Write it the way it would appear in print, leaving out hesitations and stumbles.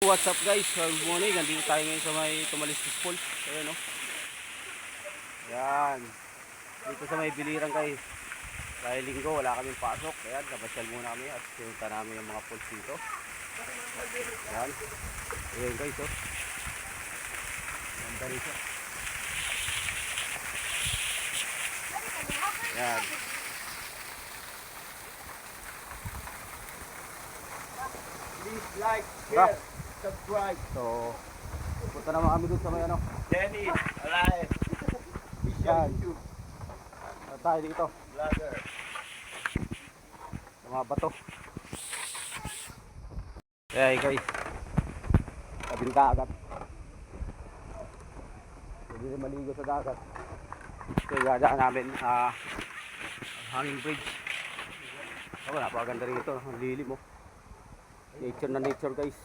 What's up guys? Good morning. Nandito tayo ngayon sa may Tumalistis Falls. Ayan o. Yan. Dito sa may Biliran guys. Dahil linggo wala kaming pasok. Ayan, nabasyal muna kami at sinunta namin yung mga falls dito. Ayan. Ayan guys o. Ganda rito. Ayan. Please like, share, subscribe. So, punta naman kami dun sa may ano. Dennis, alive. Yan. YouTube At tayo dito. vlogger. Sa mga bato. Ayan guys. Tabing dagat. Pwede rin maligo sa dagat. Ito yung dadaan namin hanging bridge. Napakaganda rin ito. Ang lilim mo. Nature na nature guys.